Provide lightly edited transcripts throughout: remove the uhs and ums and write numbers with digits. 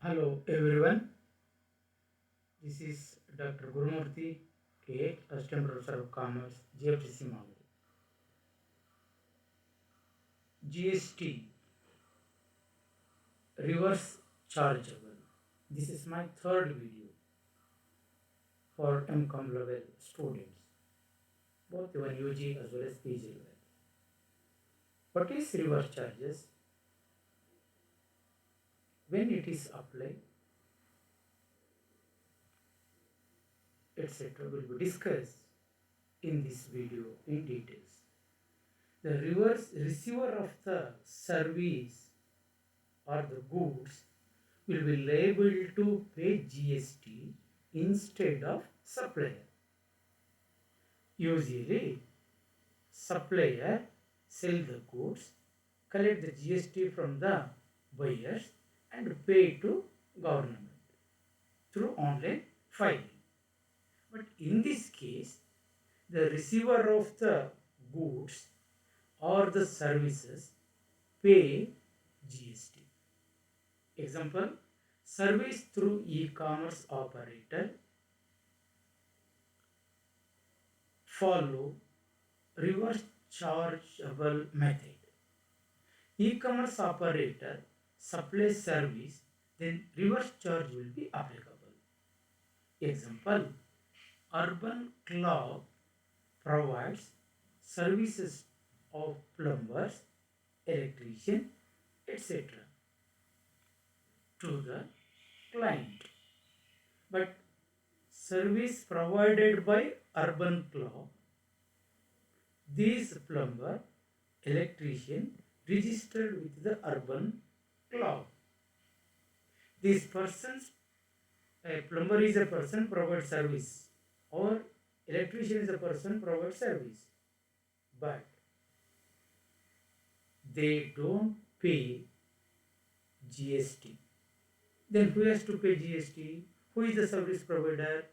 Hello everyone, this is Dr. Gurumurthy K. Assistant Professor of Commerce, GFTC Malli. GST reverse chargeable. This is my third video for MCOM level students, both even UG as well as PG level. What is reverse charges? When it is applied, etc. will be discussed in this video in details. The reverse receiver of the service or the goods will be liable to pay GST instead of supplier. Usually, supplier sell the goods, collect the GST from the buyers and pay to government through online filing. But in this case, the receiver of the goods or the services pay GST. Example, service through e-commerce operator follow reverse chargeable method. E-commerce operator supplies service, then reverse charge will be applicable. Example, Urban Club provides services of plumbers, electrician, etc. to the client. But service provided by Urban Club, these plumber, electrician registered with the Urban Club. These persons, a plumber is a person provides service or electrician is a person provides service, but they don't pay GST. Then who has to pay GST? Who is the service provider?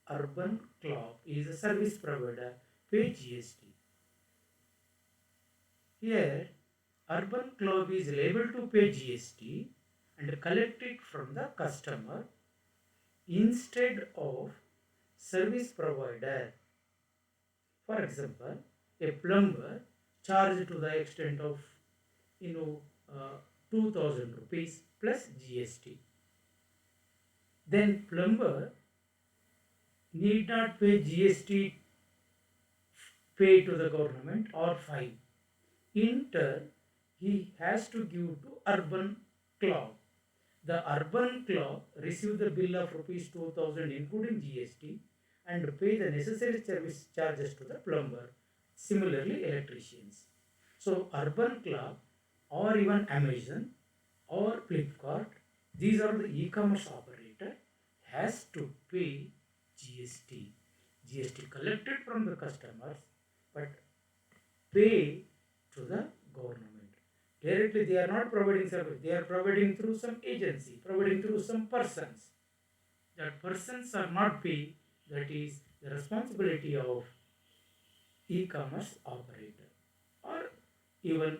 Urban Club is a service provider, pay GST. Here, Urban Club is liable to pay GST and collect it from the customer instead of service provider. For example, a plumber charged to the extent of 2000 rupees plus GST. Then plumber need not pay GST pay to the government or fine. In turn, he has to give to Urban Club. The Urban Club receive the bill of rupees 2000 including GST and pay the necessary service charges to the plumber. Similarly, electricians. So, Urban Club or even Amazon or Flipkart, these are the e-commerce operator has to pay GST. GST collected from the customers but pay to the government. Directly they are not providing service, they are providing through some agency, providing through some persons. That persons are not paid, that is the responsibility of e-commerce operator or even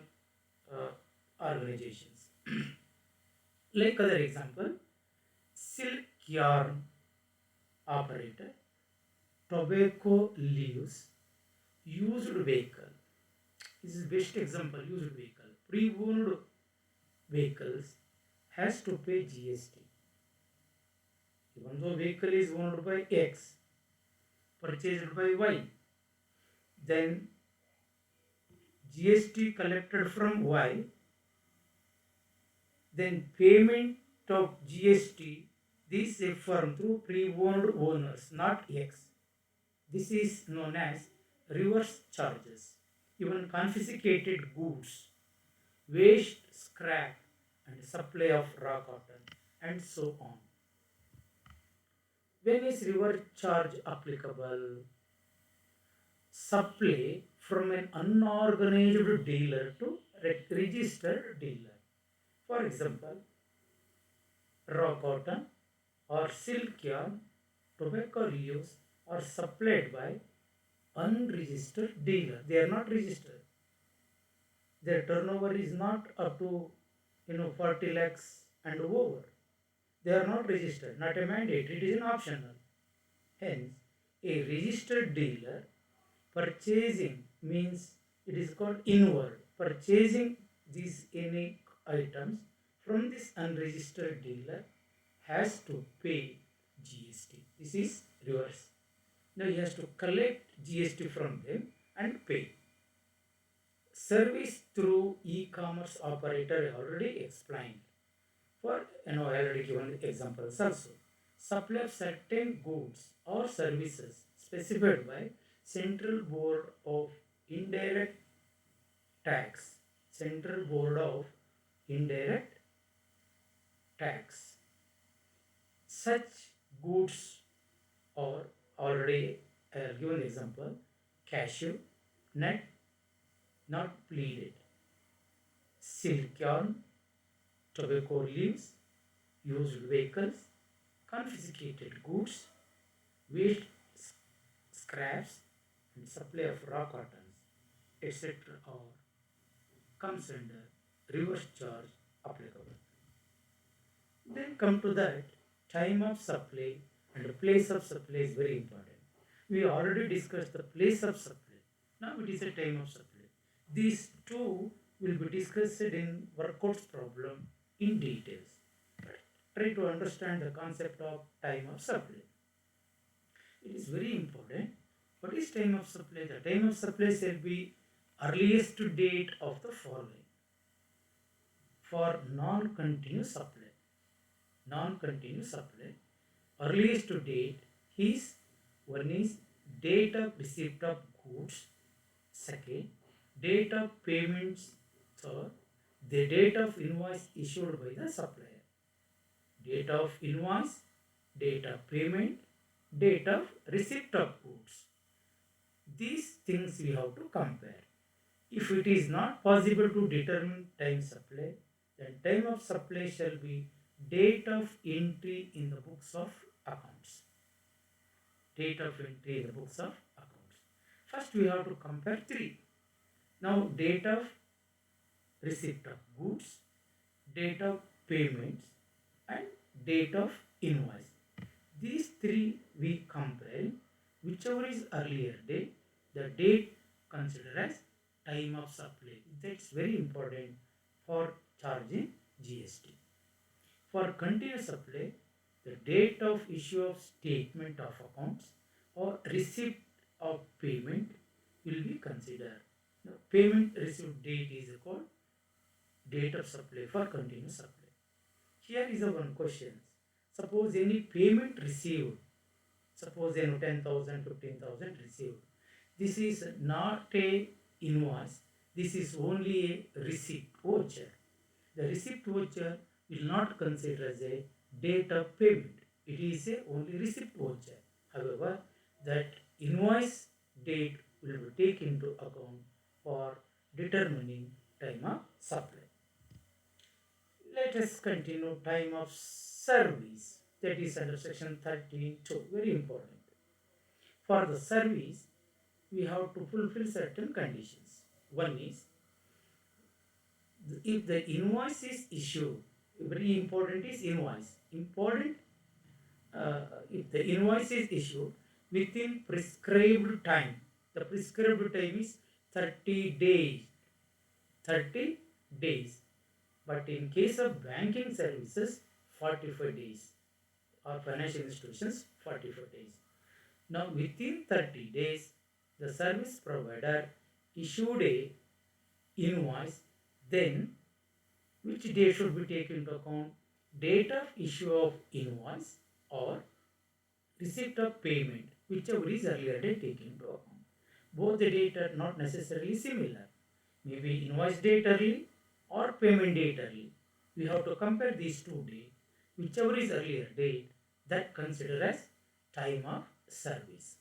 organizations. Like other example, silk yarn operator, tobacco leaves, used vehicle. This is best example, used vehicle. Pre-owned vehicles has to pay GST. Even though vehicle is owned by X, purchased by Y, then GST collected from Y, then payment of GST, this is firm through pre-owned owners, not X. This is known as reverse charges. Even confiscated goods, waste, scrap, and supply of raw cotton, and so on. When is reverse charge applicable? Supply from an unorganized dealer to registered dealer. For example, raw cotton or silk yarn, tobacco leaves are supplied by unregistered dealer. They are not registered. Their turnover is not up to 40 lakhs and over. They are not registered, not a mandate, it is an optional. Hence, a registered dealer purchasing means it is called inward. Purchasing these any items from this unregistered dealer has to pay GST. This is reverse. Now he has to collect GST from them and pay. Service through e-commerce operator I already explained. For I already given examples also. Supply of certain goods or services specified by Central Board of Indirect Tax. Central Board of Indirect Tax. Such goods are already I have given example: cashew, nut, not pleated, silk yarn, tobacco leaves, used vehicles, confiscated goods, waste scraps, and supply of raw cottons, etc. or comes under reverse charge applicable. Then come to that time of supply and place of supply is very important. We already discussed the place of supply. Now it is a time of supply. These two will be discussed in workouts problem in details. Try to understand the concept of time of supply. It is very important. What is time of supply? The time of supply shall be earliest date of the following. For non-continuous supply. Non-continuous supply. Earliest date is one is date of receipt of goods. Second, date of payments. Third, the date of invoice issued by the supplier. Date of invoice, date of payment, date of receipt of goods. These things we have to compare. If it is not possible to determine time supply, then time of supply shall be date of entry in the books of accounts. Date of entry in the books of accounts. First we have to compare three. Now date of receipt of goods, date of payments, and date of invoice. These three we compare. Whichever is earlier date, the date considered as time of supply. That's very important for charging GST. For continuous supply, the date of issue of statement of accounts or receipt of payment will be considered. Now, payment received date is called date of supply for continuous supply. Here is a one question. Suppose any payment received, suppose 10,000, 15,000 received. This is not a invoice. This is only a receipt voucher. The receipt voucher will not consider as a date of payment. It is a only receipt voucher. However, that invoice date will be taken into account for determining time of supply. Let us continue time of service. That is under section 13.2. Very important. For the service, we have to fulfill certain conditions. One is, if the invoice is issued, very important is invoice. Important, if the invoice is issued within prescribed time, the prescribed time is 30 days. 30 days. But in case of banking services, 45 days. Or financial institutions, 45 days. Now, within 30 days, the service provider issued a invoice, then which date should be taken into account? Date of issue of invoice or receipt of payment, whichever is earlier date taken into account. Both the date are not necessarily similar. Maybe invoice date early or payment date early. We have to compare these two dates. Whichever is earlier date, that considered as time of service.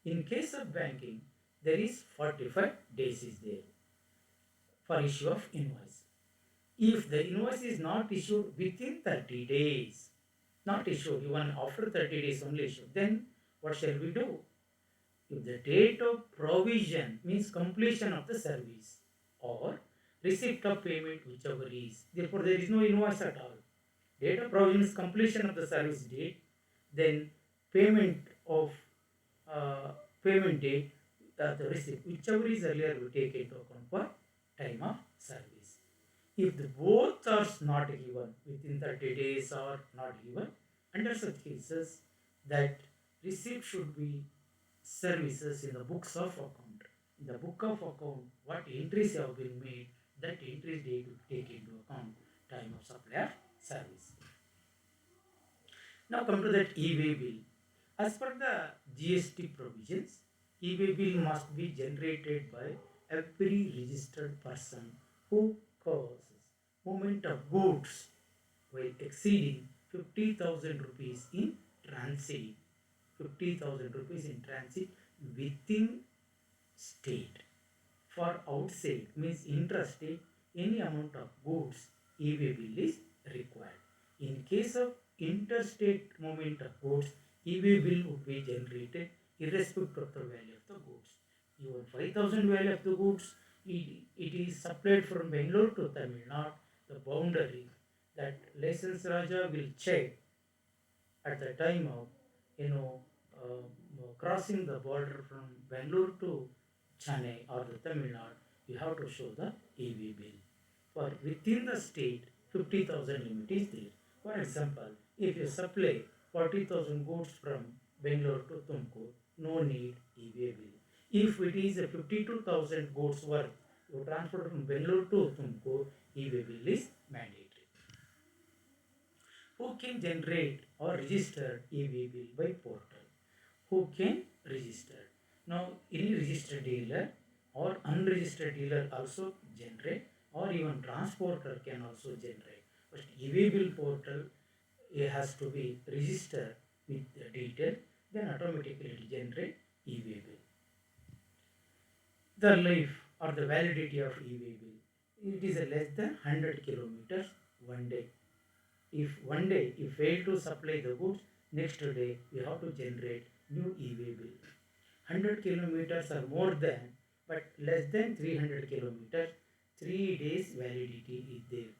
In case of banking, there is 45 days is there for issue of invoice. If the invoice is not issued within 30 days, not issued even after 30 days only issued, then what shall we do? If the date of provision means completion of the service or receipt of payment, whichever is, therefore there is no invoice at all. date of provision is completion of the service date, then payment of uh, payment date, the receipt, whichever is earlier we take into account for time of service. If the both are not given within 30 days or not given, under such cases, that receipt should be services in the books of account. In the book of account, what entries have been made, that entries they to take into account time of supplier service. Now come to that e-way bill. As per the GST provisions, e-way bill must be generated by every registered person who causes movement of goods while exceeding 50,000 rupees in transit. 50,000 rupees in transit within state. For outside means intrastate, any amount of goods e-way bill is required. In case of interstate movement of goods, e-way bill would be generated irrespective of the value of the goods. Even 5,000 value of the goods, it is supplied from Bangalore to Tamil Nadu, the boundary that license Raja will check at the time of crossing the border from Bangalore to Chennai or the Tamil Nadu, you have to show the e-way bill. For within the state, 50,000 limit is there. For example, if you supply 40,000 goods from Bangalore to Tumkur, no need e-way bill. If it is a 52,000 goods worth, you transfer from Bangalore to Tumkur, e-way bill is mandatory. Who can generate or register e-way bill by portal? Who can register? Now, any registered dealer or unregistered dealer also generate, or even transporter can also generate. But e-way bill portal, it has to be registered with the detail, then automatically it generate e-way bill. The life or the validity of e-way bill, it is a less than 100 kilometers one day. If one day you fail to supply the goods, next day you have to generate new e-way bill. 100 kilometers or more than, but less than 300 kilometers, 3 days validity is there.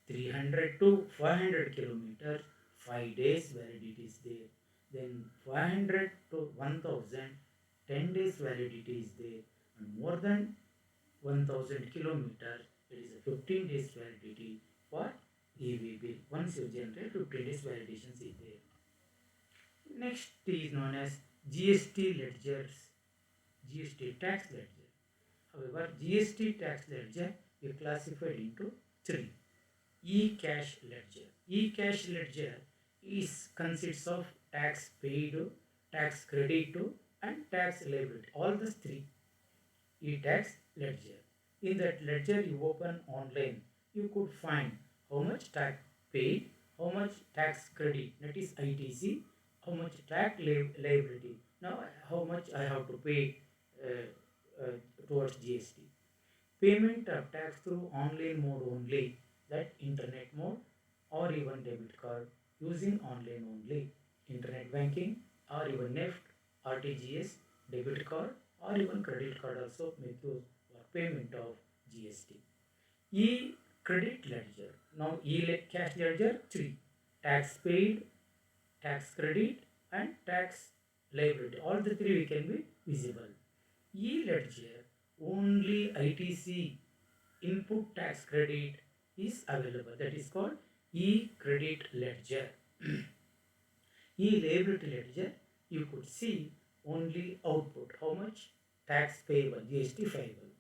300 to 500 kilometers, 5 days validity is there. Then 500 to 1000, 10 days validity is there. And more than 1000 kilometers, it is a 15 days validity for e-way bill. Once you generate, 15 days validations is there. Next is known as GST ledgers, GST tax ledger. However, GST tax ledger is classified into three. E-cash ledger. E-cash ledger consists of tax paid, tax credit, and tax liability. All the three. E-tax ledger. In that ledger you open online, you could find how much tax paid, how much tax credit, that is ITC, how much tax liability. Now how much I have to pay towards GST. Payment of tax through online mode only, that internet mode, or even debit card using online only, internet banking, or even NEFT, RTGS, debit card, or even credit card also make use for payment of GST. E-credit ledger. Now e-cash ledger 3. Tax paid, tax credit, and tax liability. All the three can be visible. E-ledger, only ITC, input tax credit, is available. That is called e-credit ledger. E-liability ledger, you could see only output, how much tax payable, GST payable.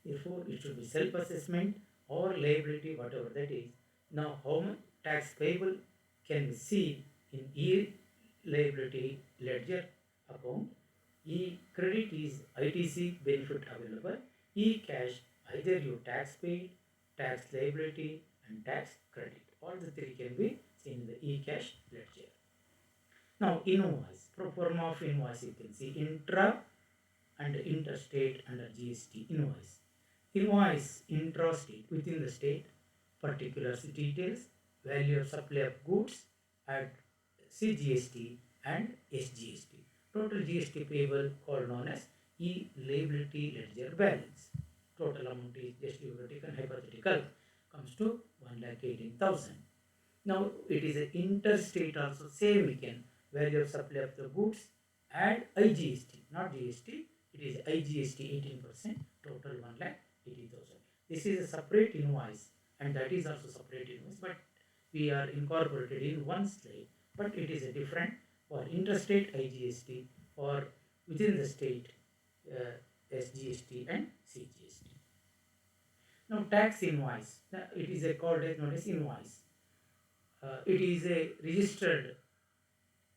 Therefore, it should be self-assessment or liability, whatever that is. Now, how much tax payable can be seen in e-liability ledger account. E-credit is ITC benefit available. E-cash, either you tax paid, tax liability, and tax credit. All the three can be seen in the e-cash ledger. Now, invoice, pro forma of invoice, you can see intra and interstate under GST invoice. Invoice intrastate, within the state, particulars, details, value of supply of goods at CGST and SGST. Total GST payable, called known as e-liability ledger balance. Total amount is just you have taken hypothetical, comes to 1,18,000. Now it is an interstate also, same we can value of supply of the goods add IGST, not GST, it is IGST 18%, total 1,80,000. This is a separate invoice and that is also separate invoice, but we are incorporated in one slide, but it is a different for interstate IGST or within the state SGST and CGST. Now tax invoice, it is called as known as invoice. It is a registered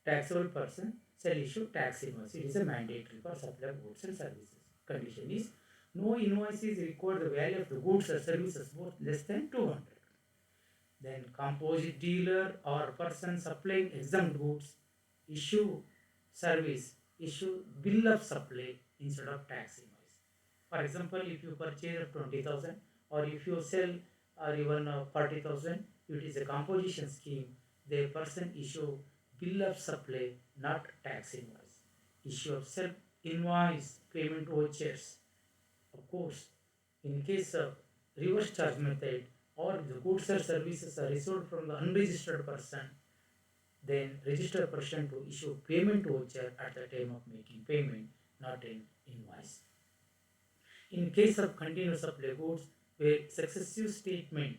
taxable person shall issue tax invoice. It is a mandatory for supply of goods and services. Condition is no invoice is required the value of the goods or services both less than 200. Then composite dealer or person supplying exempt goods issue bill of supply instead of tax invoice. For example, if you purchase 20,000 or if you sell or even 40,000, it is a composition scheme. The person issue bill of supply, not tax invoice. Issue of self invoice payment vouchers. Of course, in case of reverse charge method or the goods or services are received from the unregistered person, then registered person to issue payment voucher at the time of making payment, not in invoice. In case of continuous supply goods where successive statement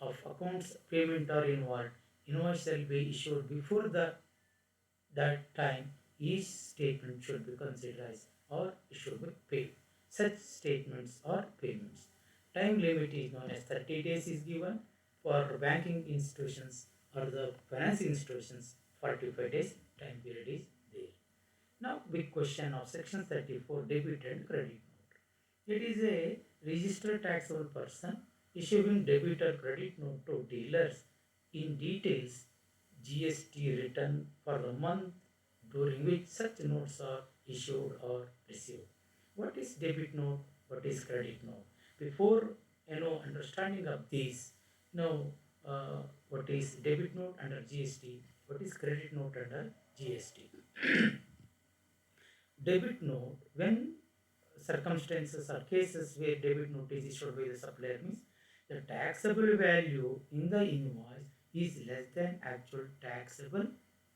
of accounts payment are involved, invoice shall be issued before that time. Each statement should be considered as or should be paid. Such statements or payments. Time limit is known as 30 days is given for banking institutions or the finance institutions. 45 days time period is there. Now big question of section 34 debit and credit note. It is a registered taxable person issuing debit or credit note to dealers in details GST return for the month during which such notes are issued or received. What is debit note? What is credit note? Before understanding of these, what is debit note under GST? What is credit note under GST? Debit note, when circumstances or cases where debit note is issued by the supplier, means the taxable value in the invoice is less than actual taxable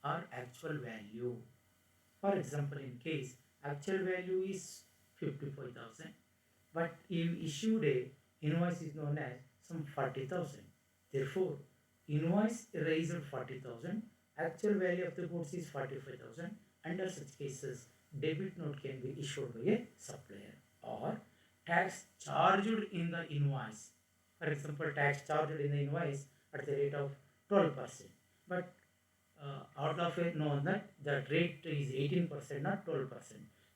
or actual value. For example, in case actual value is 55,000, but you issued a invoice is known as some 40,000. Therefore, invoice raised 40,000, actual value of the goods is 45,000. Under such cases, debit note can be issued by a supplier or tax charged in the invoice. For example, tax charged in the invoice at the rate of 12%, but out of it known that rate is 18%, not 12%.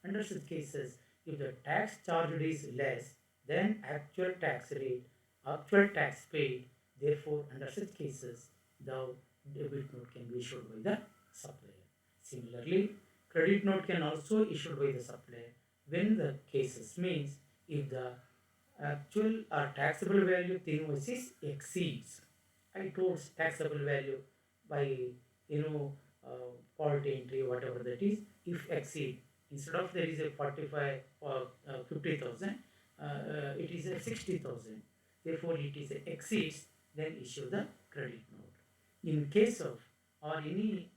Under such cases, if the tax charged is less than actual tax rate, actual tax paid, therefore under such cases, the debit note can be issued by the supplier. Similarly, credit note can also be issued by the supplier when the cases means if the actual or taxable value of the invoices exceeds. I told taxable value by fault entry, whatever that is, if exceed, instead of there is a 45 or 50,000, it is a 60,000. Therefore, it is a exceeds, then issue the credit note. In case of or any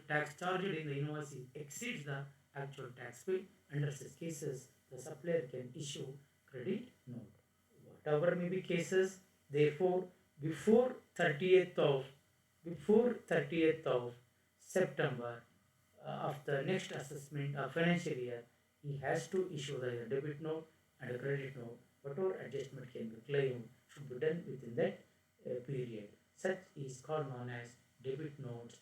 tax charged in the invoice exceeds the actual tax paid, under such cases, the supplier can issue credit note. Whatever may be cases, therefore, before 30th of September of the next assessment of financial year, he has to issue the debit note and a credit note. Whatever adjustment can be claimed should be done within that period. Such is called known as debit notes